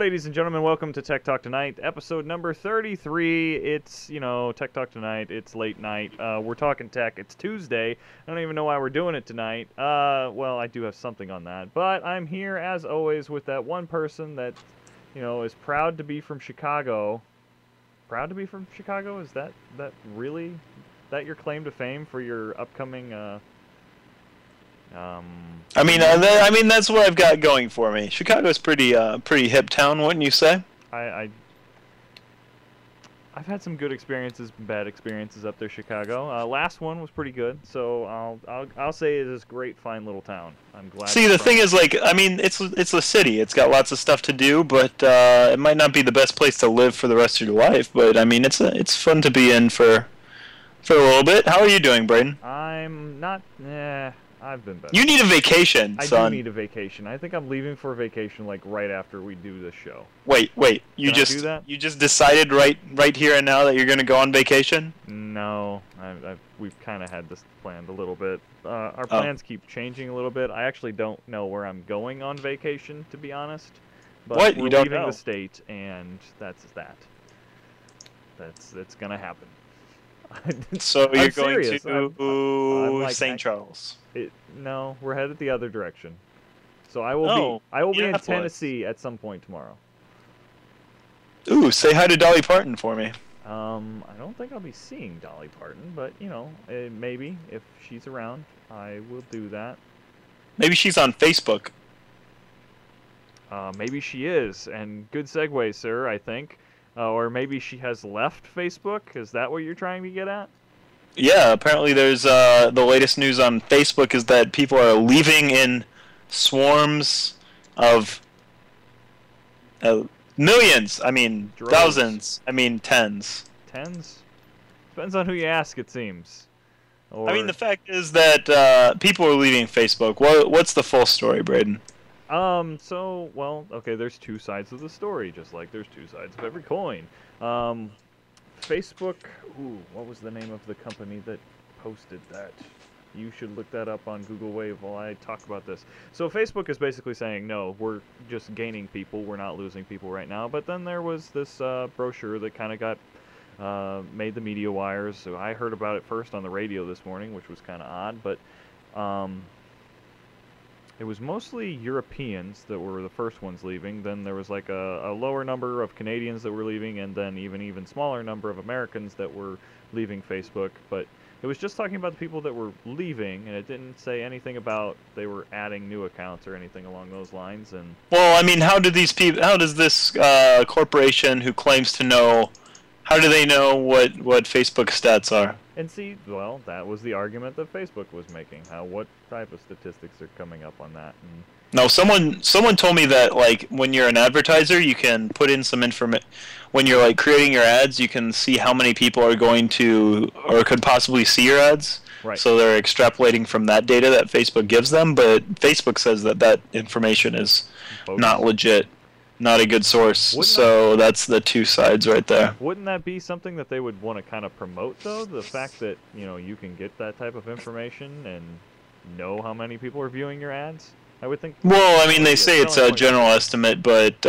Ladies and gentlemen, welcome to Tech Talk Tonight, episode number 33. It's, Tech Talk Tonight. It's late night. We're talking tech. It's Tuesday. I don't even know why we're doing it tonight. Well, I do have something on that. But I'm here, as always, with that one person that, is proud to be from Chicago. Proud to be from Chicago? Is that really your claim to fame for your upcoming, I mean, that's what I've got going for me. Chicago's pretty hip town, wouldn't you say? I've had some good experiences, bad experiences up there, Chicago. Last one was pretty good, so I'll say it is a great, fine little town. I'm glad. See, the thing is, it's a city. It's got lots of stuff to do, but it might not be the best place to live for the rest of your life. But I mean, it's fun to be in for a little bit. How are you doing, Braden? I'm not. I've been better. You need a vacation, son. I do need a vacation. I think I'm leaving for a vacation like right after we do this show. Wait. You just decided right here and now that you're going to go on vacation? No, we've kind of had this planned a little bit. Our plans keep changing a little bit. I actually don't know where I'm going on vacation, to be honest. But what? We're You don't leaving know? the state, and that's going to happen. So you're going serious. to like, St. Charles? No, we're headed the other direction. So I will be in Tennessee at some point tomorrow. Ooh, say hi to Dolly Parton for me. I don't think I'll be seeing Dolly Parton, but maybe if she's around, I will do that. Maybe she's on Facebook. Maybe she is, and good segue, sir, I think. Or maybe she has left Facebook. Is that what you're trying to get at? Yeah, apparently there's the latest news on Facebook is that people are leaving in swarms of millions. I mean, droves. Thousands. I mean, tens. Tens? Depends on who you ask, it seems. Or... I mean, the fact is that people are leaving Facebook. What's the full story, Braden? Okay, there's two sides of the story, just like there's two sides of every coin. Facebook, what was the name of the company that posted that? You should look that up on Google Wave while I talk about this. So Facebook is basically saying, no, we're just gaining people, we're not losing people right now. But then there was this brochure that kind of got made the media wires. So I heard about it first on the radio this morning, which was kind of odd, but it was mostly Europeans that were the first ones leaving. Then there was like a lower number of Canadians that were leaving, and then even smaller number of Americans that were leaving Facebook. But it was just talking about the people that were leaving, and it didn't say anything about they were adding new accounts or anything along those lines. And well, I mean, how does this corporation who claims to know? How do they know what Facebook stats are? And see, well, that was the argument that Facebook was making. What type of statistics are coming up on that? And no, someone told me that like when you're an advertiser, you can put in some information. When you're like creating your ads, you can see how many people are going to or could possibly see your ads. Right. So they're extrapolating from that data that Facebook gives them, but Facebook says that information is not legit. Not a good source. That's the two sides right there. Wouldn't that be something that they would want to kind of promote, though? The fact that, you can get that type of information and know how many people are viewing your ads? I would think... Well, I mean, they say it's a general estimate, but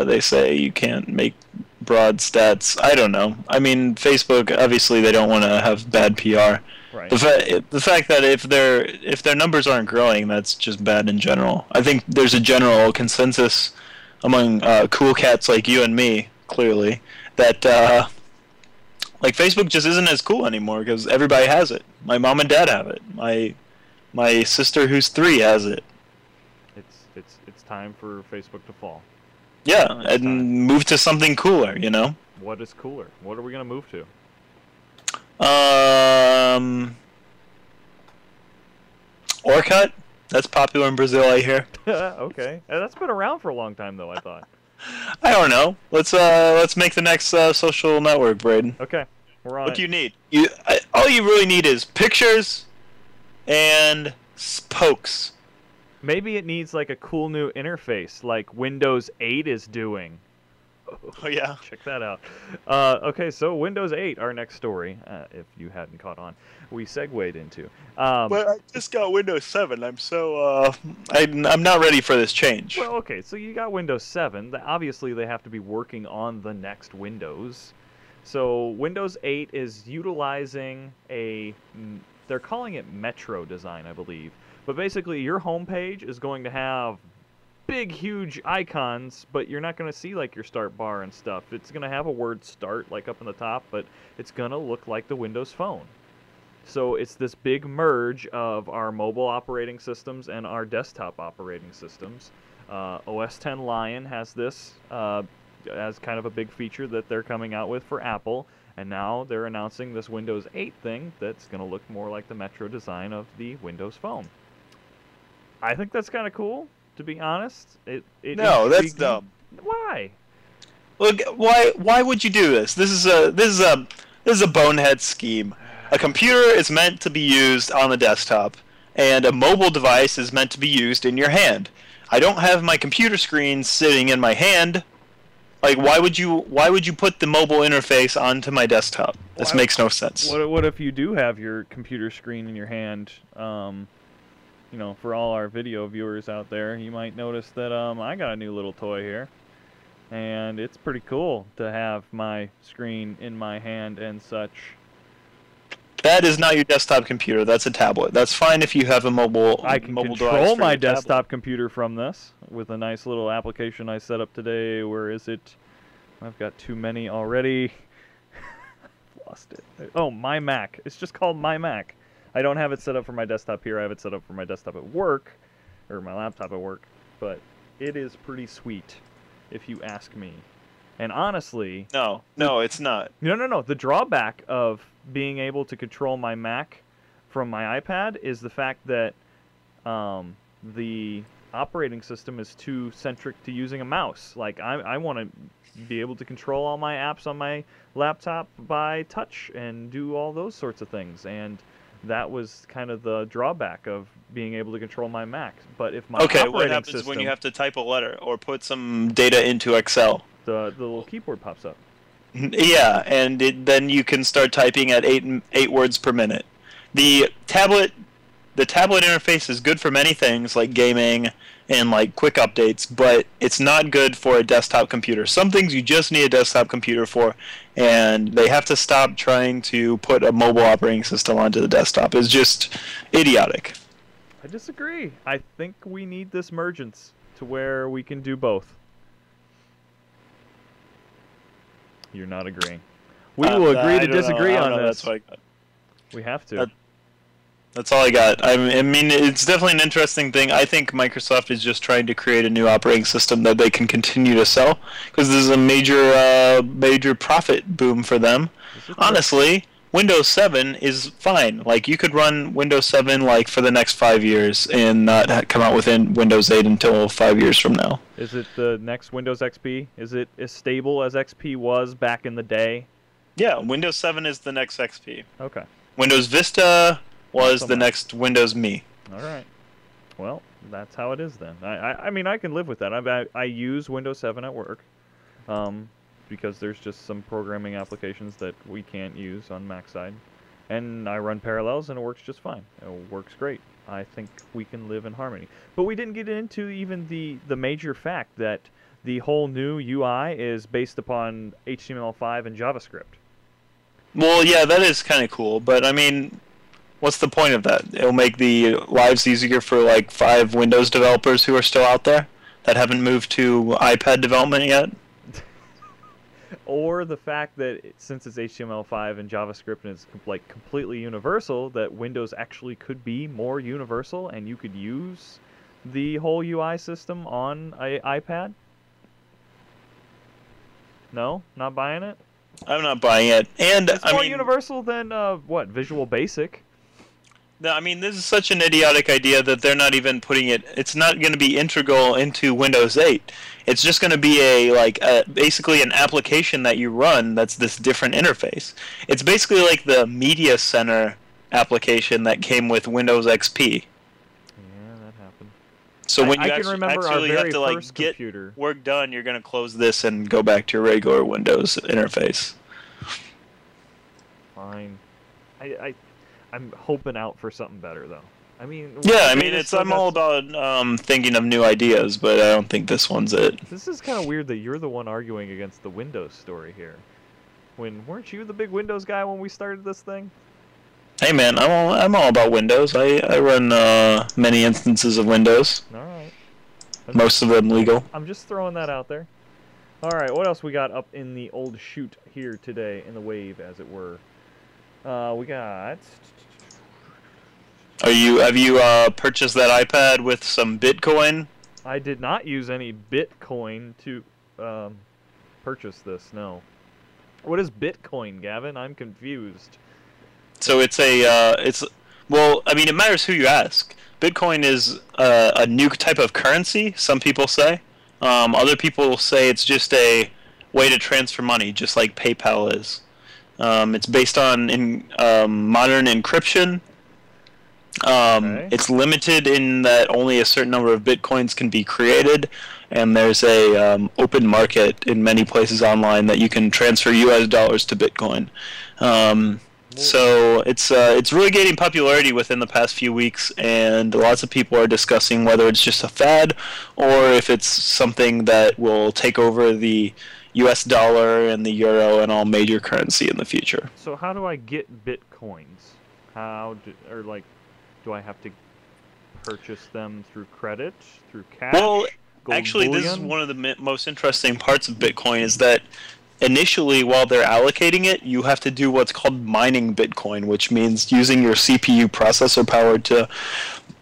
they say you can't make broad stats. I don't know. I mean, Facebook, obviously, they don't want to have bad PR. Right. The fact that if their numbers aren't growing, that's just bad in general. I think there's a general consensus among cool cats like you and me, clearly, that like Facebook just isn't as cool anymore because everybody has it. My mom and dad have it. My sister, who's 3, has it. It's time for Facebook to fall. Yeah, and move to something cooler. What is cooler? What are we gonna move to? Orkut. That's popular in Brazil, I hear. Okay, that's been around for a long time, though. I thought. I don't know. Let's make the next social network, Braden. Okay, we're on. What do you need? All you really need is pictures and pokes. Maybe it needs like a cool new interface, like Windows 8 is doing. Oh yeah. Check that out. Okay, so Windows 8, our next story, if you hadn't caught on, we segued into. But I just got Windows 7. I'm so I'm not ready for this change. Well, okay, so you got Windows 7. Obviously, they have to be working on the next Windows. So Windows 8 is utilizing they're calling it Metro design, I believe. But basically, your home page is going to have big, huge icons, but you're not going to see like your start bar and stuff. It's going to have a word start like up in the top, but it's going to look like the Windows Phone. So it's this big merge of our mobile operating systems and our desktop operating systems. OS X Lion has this as kind of a big feature that they're coming out with for Apple, and now they're announcing this Windows 8 thing that's going to look more like the Metro design of the Windows Phone. I think that's kind of cool, to be honest. No, that's dumb. Why? Look, why would you do this? This is a bonehead scheme. A computer is meant to be used on the desktop, and a mobile device is meant to be used in your hand. I don't have my computer screen sitting in my hand. Like, why would you put the mobile interface onto my desktop? This makes no sense. What if you do have your computer screen in your hand? You know, for all our video viewers out there, you might notice that I got a new little toy here, and it's pretty cool to have my screen in my hand and such. That is not your desktop computer. That's a tablet. That's fine if you have a mobile I can mobile control my tablet. desktop computer from this with a nice little application I set up today. Where is it? I've got too many already. Lost it. Oh, My Mac. It's just called My Mac. I don't have it set up for my desktop here. I have it set up for my desktop at work, or my laptop at work. But it is pretty sweet, if you ask me. And honestly... No, it's not. No. The drawback of being able to control my Mac from my iPad is the fact that the operating system is too centric to using a mouse. Like, I want to be able to control all my apps on my laptop by touch and do all those sorts of things. And that was kind of the drawback of being able to control my Mac. But if my what happens when you have to type a letter or put some data into Excel? The little keyboard pops up. Yeah, and then you can start typing at eight words per minute. The tablet interface is good for many things like gaming and like quick updates, but it's not good for a desktop computer. Some things you just need a desktop computer for, and they have to stop trying to put a mobile operating system onto the desktop. It's just idiotic. I disagree. I think we need this mergence to where we can do both. You're not agreeing. We will agree to disagree on this. That's what I got. We have to. That's all I got. I mean, it's definitely an interesting thing. I think Microsoft is just trying to create a new operating system that they can continue to sell, because this is a major profit boom for them. Honestly, Windows 7 is fine. Like, you could run Windows 7 like for the next 5 years and not come out with Windows 8 until 5 years from now. Is it the next Windows XP? Is it as stable as XP was back in the day? Yeah, Windows 7 is the next XP. Okay. Windows Vista was the next Windows Me. All right. Well, that's how it is then. I mean, I can live with that. I use Windows 7 at work because there's just some programming applications that we can't use on Mac side. And I run Parallels, and it works just fine. It works great. I think we can live in harmony. But we didn't get into even the major fact that the whole new UI is based upon HTML5 and JavaScript. Well, yeah, that is kind of cool, but I mean, what's the point of that? It'll make the lives easier for like 5 Windows developers who are still out there that haven't moved to iPad development yet. Or the fact that since it's HTML5 and JavaScript and it's like completely universal, that Windows actually could be more universal and you could use the whole UI system on an iPad? No? Not buying it? I'm not buying it. And it's more universal than what? Visual Basic? I mean, this is such an idiotic idea that they're not even putting it. It's not going to be integral into Windows 8. It's just going to be basically an application that you run that's this different interface. It's basically like the Media Center application that came with Windows XP. Yeah, that happened. So when you I can remember our actually have very to like first get computer. work done, you're gonna close this and go back to your regular Windows interface. Fine. I'm hoping out for something better though. I mean, Yeah, I Windows mean 8 is it's still I'm got all some- about thinking of new ideas, but I don't think this one's it. This is kind of weird that you're the one arguing against the Windows story here. When weren't you the big Windows guy when we started this thing? Hey man, I'm all about Windows. I run many instances of Windows, All right. most of them legal. I'm just throwing that out there. All right, what else we got up in the old chute here today, in the wave, as it were? We got... Have you purchased that iPad with some Bitcoin? I did not use any Bitcoin to purchase this, no. What is Bitcoin, Gavin? I'm confused. So well, I mean, it matters who you ask. Bitcoin is a new type of currency, some people say. Other people say it's just a way to transfer money, just like PayPal is. It's based on modern encryption. Okay. It's limited in that only a certain number of Bitcoins can be created, and there's a open market in many places online that you can transfer U.S. dollars to Bitcoin. So it's really gaining popularity within the past few weeks, and lots of people are discussing whether it's just a fad or if it's something that will take over the U.S. dollar and the euro and all major currency in the future. So how do I get Bitcoins? Do I have to purchase them through credit, through cash? Well, gold actually, bullion? this is one of the most interesting parts of Bitcoin is that initially, while they're allocating it, you have to do what's called mining Bitcoin, which means using your CPU processor power to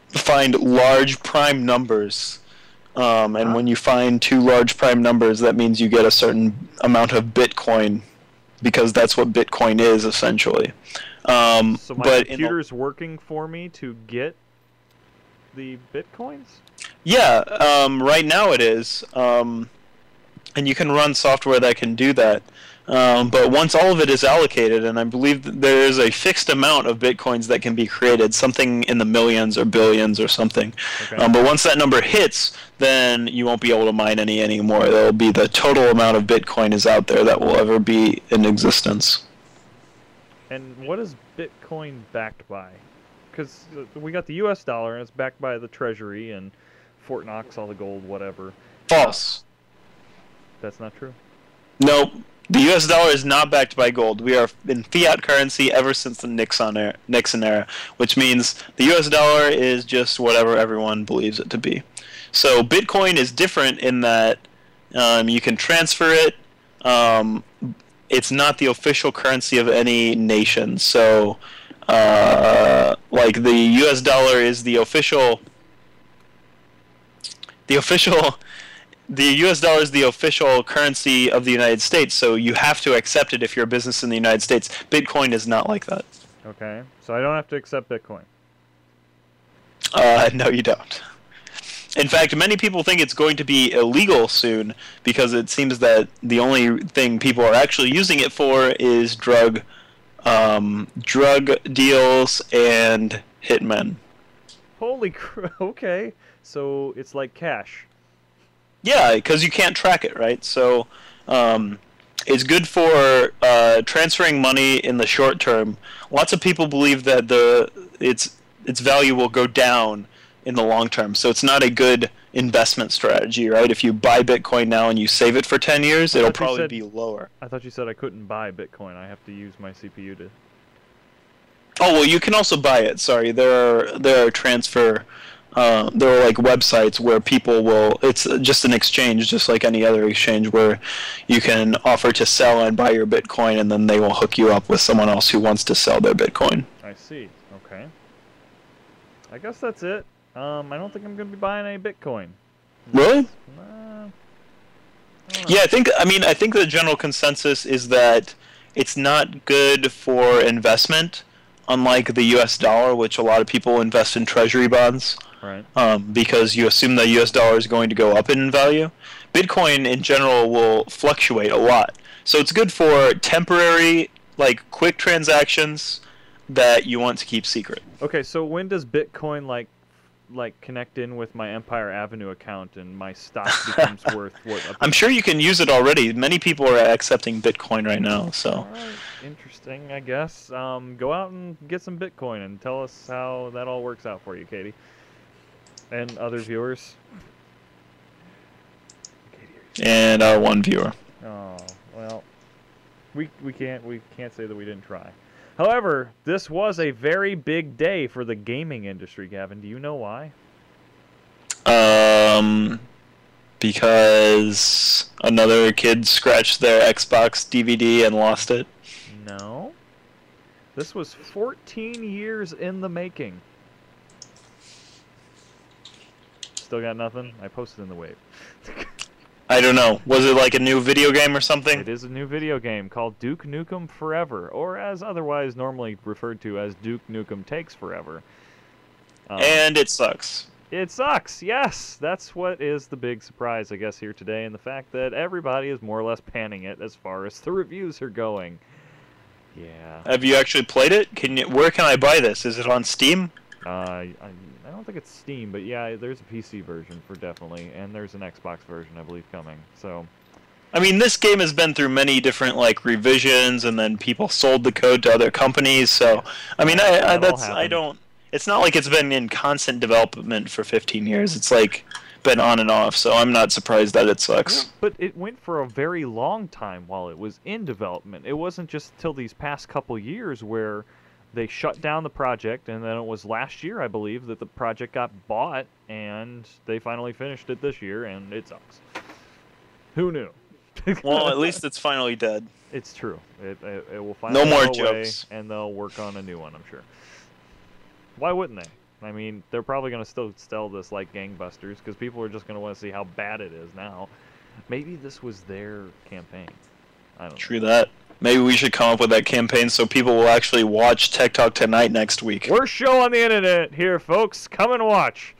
find large prime numbers. And when you find two large prime numbers, that means you get a certain amount of Bitcoin, because that's what Bitcoin is, essentially. So my but computer's working for me to get the Bitcoins? Yeah, right now it is. And you can run software that can do that. But once all of it is allocated, and I believe that there is a fixed amount of Bitcoins that can be created, something in the millions or billions or something. Okay. But once that number hits, then you won't be able to mine any anymore. There will be the total amount of Bitcoin is out there that will ever be in existence. And what is Bitcoin backed by? Because we got the U.S. dollar, and it's backed by the Treasury and Fort Knox, all the gold, whatever. False. That's not true? No, the U.S. dollar is not backed by gold. We are in fiat currency ever since the Nixon era, which means the U.S. dollar is just whatever everyone believes it to be. So Bitcoin is different in that you can transfer it. It's not the official currency of any nation. So, like the U.S. dollar is the official. The U.S. dollar is the official currency of the United States, so you have to accept it if you're a business in the United States. Bitcoin is not like that. Okay, so I don't have to accept Bitcoin. No, you don't. In fact, many people think it's going to be illegal soon because it seems that the only thing people are actually using it for is drug deals and hitmen. Holy crap, okay. So it's like cash. Yeah, because you can't track it, right? So it's good for transferring money in the short term. Lots of people believe that its value will go down in the long term. So it's not a good investment strategy, right? If you buy Bitcoin now and you save it for 10 years, it'll probably be lower. I thought you said I couldn't buy Bitcoin. I have to use my CPU to... Oh, well, you can also buy it. Sorry, there are transfer... there are like websites where people will... It's just an exchange, just like any other exchange, where you can offer to sell and buy your Bitcoin, and then they will hook you up with someone else who wants to sell their Bitcoin. I see. Okay. I guess that's it. I don't think I'm going to be buying any Bitcoin. Really? I Yeah, I think the general consensus is that it's not good for investment, unlike the U.S. dollar, which a lot of people invest in treasury bonds. Right. Because you assume the U.S. dollar is going to go up in value. Bitcoin, in general, will fluctuate a lot. So it's good for temporary, like, quick transactions that you want to keep secret. Okay, so when does Bitcoin, like, like connect in with my Empire Avenue account and my stock becomes worth what? I'm sure you can use it already. Many people are accepting Bitcoin right now, so. All right, interesting, I guess. Go out and get some Bitcoin and tell us how that all works out for you, Katie, and other viewers. And our one viewer. Oh well, we can't say that we didn't try. However, this was a very big day for the gaming industry, Gavin. Do you know why? Because another kid scratched their Xbox DVD and lost it. No. This was 14 years in the making. Still got nothing? I posted in the wave. I don't know. Was it like a new video game or something? It is a new video game called Duke Nukem Forever, or as otherwise normally referred to as Duke Nukem Takes Forever. And it sucks. It sucks, yes! That's what is the big surprise, I guess, here today, and the fact that everybody is more or less panning it as far as the reviews are going. Yeah. Have you actually played it? Where can I buy this? Is it on Steam? I don't think it's Steam, but yeah, there's a PC version for definitely, and there's an Xbox version, I believe, coming. So, I mean, this game has been through many different like revisions, and then people sold the code to other companies. So, I mean, I don't. It's not like it's been in constant development for 15 years. It's like been on and off. So I'm not surprised that it sucks. Yeah, but it went for a very long time while it was in development. It wasn't just till these past couple years where they shut down the project, and then it was last year, I believe, that the project got bought, and they finally finished it this year, and it sucks. Who knew? Well, at least it's finally dead. It's true. It will finally no more go away, jokes, and they'll work on a new one, I'm sure. Why wouldn't they? I mean, they're probably going to still sell this like gangbusters, because people are just going to want to see how bad it is now. Maybe this was their campaign. I don't know. True that. Maybe we should come up with that campaign so people will actually watch Tech Talk Tonight next week. Worst show on the internet here, folks. Come and watch.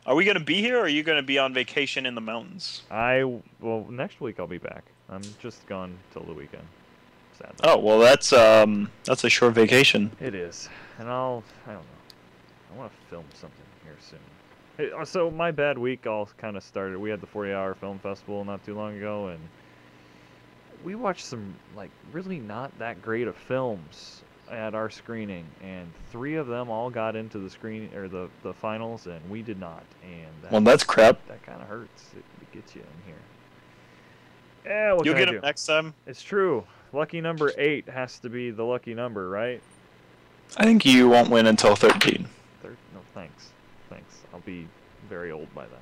Are we going to be here, or are you going to be on vacation in the mountains? Well, next week I'll be back. I'm just gone till the weekend. Sadly. Oh, well, that's a short vacation. It is. And I don't know. I want to film something here soon. Hey, so my bad week all kind of started. We had the 40-hour film festival not too long ago, and we watched some like really not that great of films at our screening, and 3 of them all got into the screen or the finals, and we did not. And well, that's crap. That kind of hurts. It gets you in here. Yeah, what you'll can get I them do? next time. It's true. Lucky number 8 has to be the lucky number, right? I think you won't win until 13. No, thanks. I'll be very old by then.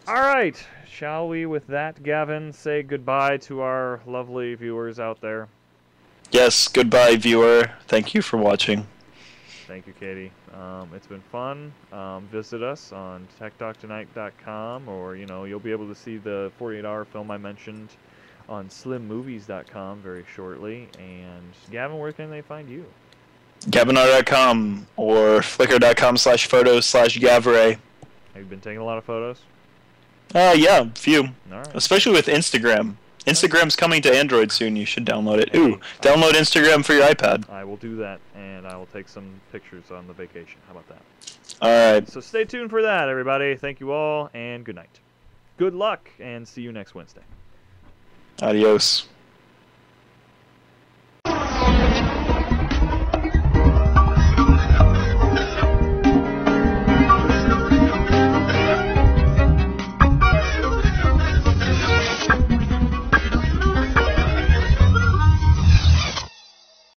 All right, shall we, with that, Gavin, say goodbye to our lovely viewers out there? Yes, goodbye, viewer. Thank you for watching. Thank you, Katie. It's been fun. Visit us on techtalktonight.com, or, you'll be able to see the 48-hour film I mentioned on slimmovies.com very shortly. And, Gavin, where can they find you? GavinR.com or flickr.com/photos/Gavray. Have you been taking a lot of photos? Yeah, a few. All right. Especially with Instagram. Instagram's coming to Android soon. You should download it. Ooh, download Instagram for your iPad. I will do that, and I will take some pictures on the vacation. How about that? All right. So stay tuned for that, everybody. Thank you all, and good night. Good luck, and see you next Wednesday. Adios.